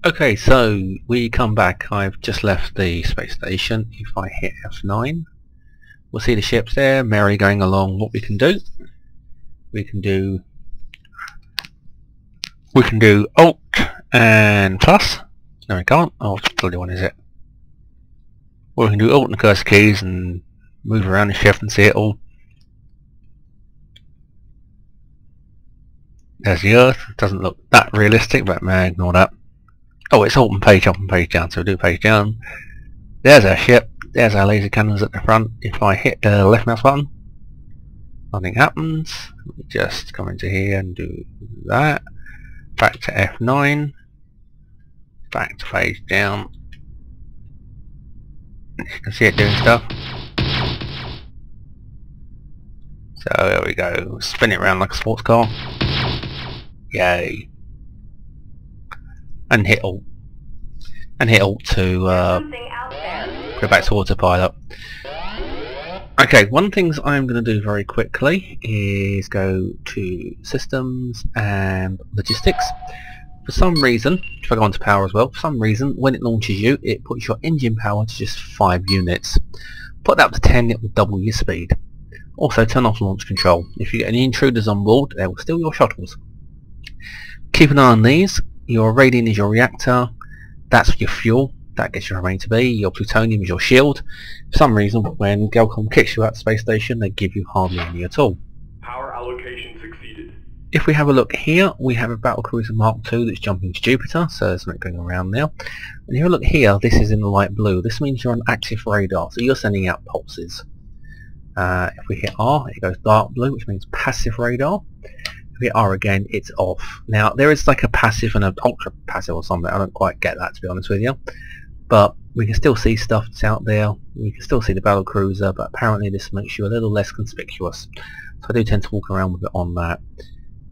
Okay, so we come back. I've just left the space station. If I hit F9, we'll see the ships there, merry going along. What we can do Alt and plus. No, we can't. Oh, what bloody one is it? Well, we can do Alt and cursor keys and move around the ship and see it all. There's the Earth. It doesn't look that realistic, but man, ignore that. Oh, it's Alt and page up and page down, so we'll do page down. There's our ship. There's our laser cannons at the front. If I hit the left mouse button, nothing happens. Let me just come into here and do that. Back to F9. Back to page down. You can see it doing stuff. So there we go. Spin it around like a sports car. Yay. And hit Alt. And hit Alt to go back to autopilot. Okay, one of the things I'm going to do very quickly is go to Systems and Logistics. For some reason, if I go on to Power as well, for some reason when it launches you, it puts your engine power to just 5 units. Put that up to 10, it will double your speed. Also turn off launch control. If you get any intruders on board, they will steal your shuttles. Keep an eye on these. Your radiant is your reactor, that's your fuel, that gets your remain to be, your plutonium is your shield. For some reason when Galcom kicks you out of the space station they give you hardly any at all. Power allocation succeeded. If we have a look here, we have a battlecruiser Mark II that's jumping to Jupiter, so there's something going around now. And if you look here, this is in the light blue, this means you're on active radar, so you're sending out pulses. If we hit R, it goes dark blue, which means passive radar. If we hit R again, it's off. Now there is like a passive and an ultra passive or something, I don't quite get that to be honest with you. But we can still see stuff that's out there, we can still see the battlecruiser, but apparently this makes you a little less conspicuous. So I do tend to walk around with it on that.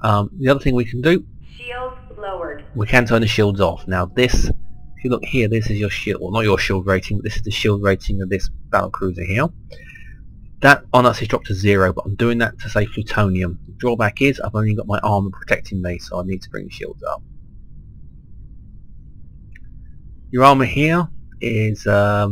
The other thing we can do, shields lowered. We can turn the shields off. Now this, if you look here, this is your shield, well not your shield rating, but this is the shield rating of this battlecruiser here. That on us is dropped to 0, but I'm doing that to save plutonium. The drawback is I've only got my armor protecting me, so I need to bring the shields up. Your armor here is a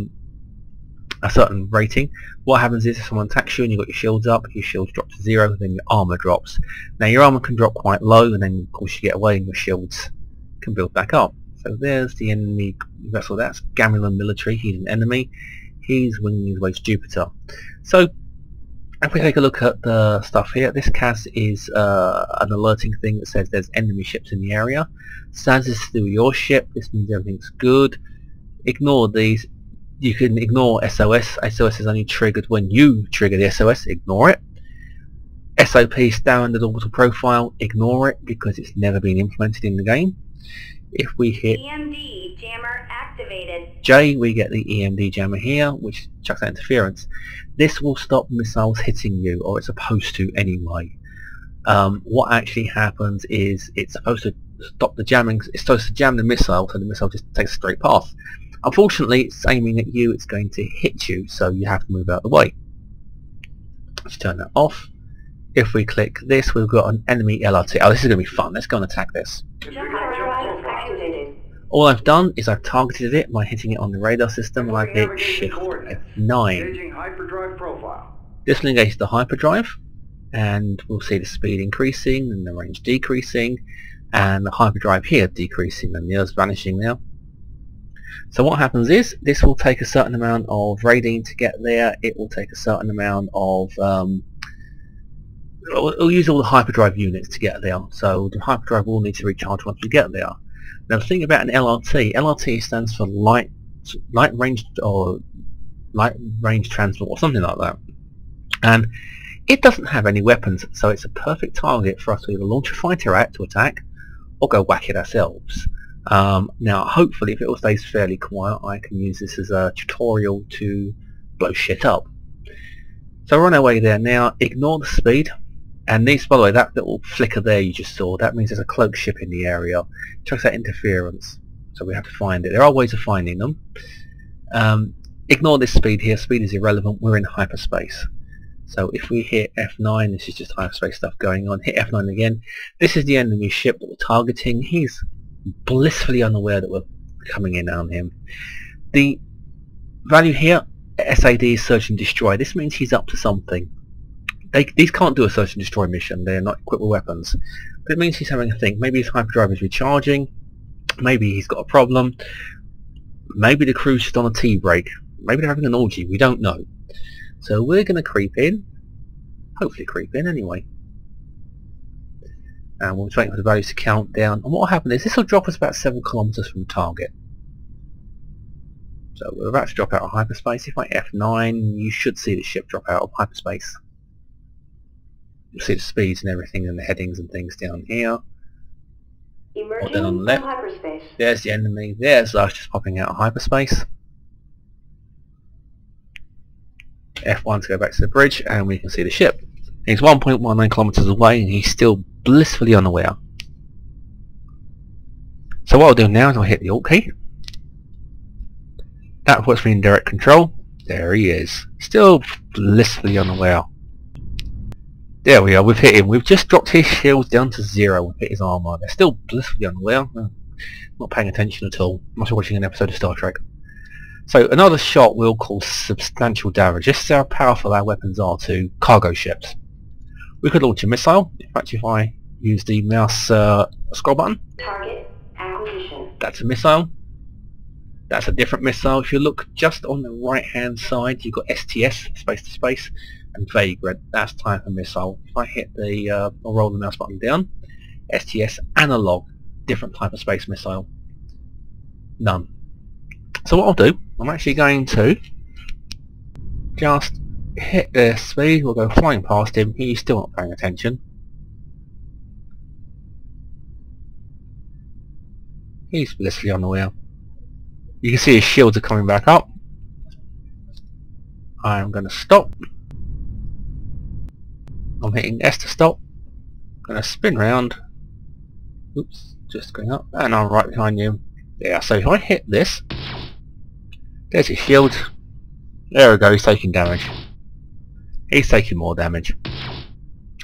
certain rating. What happens is if someone attacks you and you've got your shields up, your shields drop to 0, then your armor drops. Now your armor can drop quite low, and then of course you get away and your shields can build back up. So there's the enemy vessel, that's Gamelon military, he's an enemy. He's winging his way to Jupiter. So if we take a look at the stuff here, this CAS is an alerting thing that says there's enemy ships in the area. SAS is still your ship, this means everything's good. Ignore these. You can ignore SOS. SOS is only triggered when you trigger the SOS, ignore it. SOP, standard orbital profile, ignore it because it's never been implemented in the game. If we hit EMD jammer activated. J, we get the EMD jammer here, which chucks out interference. This will stop missiles hitting you, or it's supposed to anyway. What actually happens is it's supposed to stop the jamming. It's supposed to jam the missile, so the missile just takes a straight path. Unfortunately, it's aiming at you. It's going to hit you, so you have to move out of the way. Let's turn that off. If we click this, we've got an enemy LRT. Oh, this is going to be fun. Let's go and attack this. All I've done is I've targeted it by hitting it on the radar system, and I've hit Shift F9. This will engage the hyperdrive, and we'll see the speed increasing and the range decreasing, and the hyperdrive here decreasing, and the Earth's vanishing now. So what happens is, this will take a certain amount of radiant to get there, it will take a certain amount of it'll use all the hyperdrive units to get there, so the hyperdrive will need to recharge once we get there. Now the thing about an LRT, LRT stands for light range transport or something like that, and it doesn't have any weapons, so it's a perfect target for us to either launch a fighter at to attack or go whack it ourselves. Now hopefully if it all stays fairly quiet I can use this as a tutorial to blow shit up. So we're on our way there now. Ignore the speed. And these, by the way, that little flicker there you just saw, that means there's a cloaked ship in the area. Chucks out interference, so we have to find it. There are ways of finding them. Ignore this speed here, speed is irrelevant, we're in hyperspace. So if we hit F9, this is just hyperspace stuff going on, hit F9 again. This is the enemy ship that we're targeting. He's blissfully unaware that we're coming in on him. The value here, SAD, is search and destroy. This means he's up to something. These can't do a search and destroy mission. They're not equipped with weapons. But it means he's having a think. Maybe his hyperdrive is recharging. Maybe he's got a problem. Maybe the crew's just on a tea break. Maybe they're having an orgy. We don't know. So we're going to creep in. Hopefully creep in anyway. And we'll just wait for the values to count down. And what will happen is this will drop us about 7 kilometers from the target. So we're about to drop out of hyperspace. If I F9, you should see the ship drop out of hyperspace. You'll see the speeds and everything and the headings and things down here. Emerging Then on the left, from hyperspace. there's the enemy. There's us just popping out of hyperspace. F1 to go back to the bridge, and we can see the ship. He's 1.19 kilometers away, and he's still blissfully unaware. So what I'll do now is I'll hit the Alt key. That puts me in direct control. There he is. Still blissfully unaware. There we are, we've hit him. We've just dropped his shields down to 0. We've hit his armor. They're still blissfully unaware. Not paying attention at all. Must be watching an episode of Star Trek. So another shot we'll call substantial damage. This is how powerful our weapons are to cargo ships. We could launch a missile. In fact, if I use the mouse scroll button, Target acquisition. that's a missile. That's a different missile. If you look just on the right hand side, you've got STS, space to space, and Vagrant. That's type of missile. If I hit the or roll the mouse button down, STS analog, different type of space missile. None. So what I'll do, I'm actually going to just hit the speed. We'll go flying past him. He's still not paying attention. He's blissfully unaware. You can see his shields are coming back up. I'm going to stop. I'm hitting S to stop. Going to spin round. Oops, just going up. And I'm right behind you. Yeah, so if I hit this, there's his shield. There we go, he's taking damage. He's taking more damage.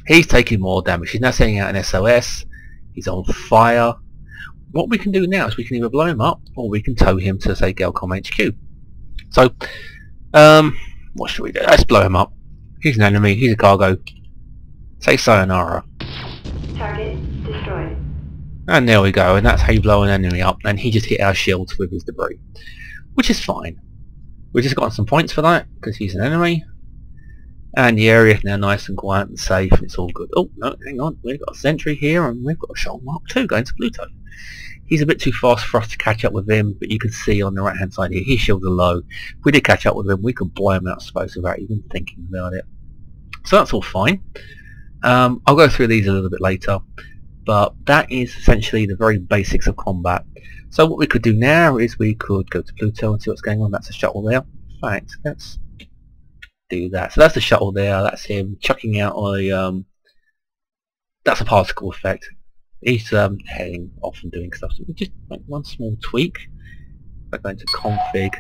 He's taking more damage. He's now sending out an SOS. He's on fire. What we can do now is we can either blow him up or we can tow him to, say, Galcom HQ. So, what should we do? Let's blow him up. He's an enemy. He's a cargo. Say sayonara. Target destroyed. And there we go. And that's how you blow an enemy up. And he just hit our shields with his debris. Which is fine. We've just got some points for that because he's an enemy. And the area is now nice and quiet and safe. It's all good. Oh, no, hang on. We've got a sentry here and we've got a Shoal Mark 2 going to Pluto. He's a bit too fast for us to catch up with him, but you can see on the right hand side here, his shields are low. If we did catch up with him, we could blow him out of space without even thinking about it. So that's all fine. I'll go through these a little bit later, but that is essentially the very basics of combat. So what we could do now is we could go to Pluto and see what's going on. That's a shuttle there. In fact, let's do that. So that's the shuttle there. That's him chucking out a that's a particle effect. He's heading off and doing stuff. So we just make one small tweak. By going to config,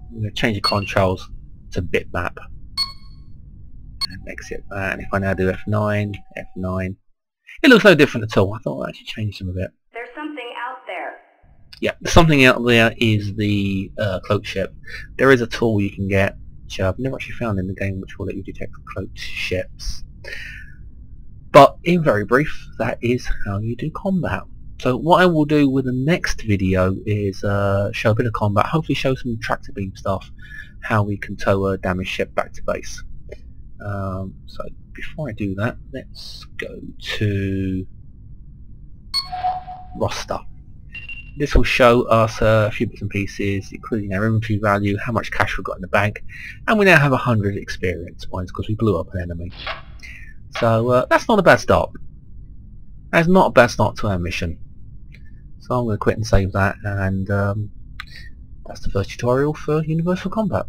I'm going to change the controls to bitmap and exit that. And if I now do F9, F9, it looks no different at all. I thought I actually changed some of it. There's something out there. Yeah, something out there is the cloak ship. There is a tool you can get, which I've never actually found in the game, which will let you detect cloaked ships. But in very brief, that is how you do combat. So what I will do with the next video is show a bit of combat, hopefully show some tractor beam stuff, how we can tow a damaged ship back to base. So before I do that, let's go to roster. This will show us a few bits and pieces, including our inventory value, how much cash we've got in the bank, and we now have 100 experience points because we blew up an enemy. So that's not a bad start. That's not a bad start to our mission. So I'm going to quit and save that, and that's the first tutorial for Universal Combat.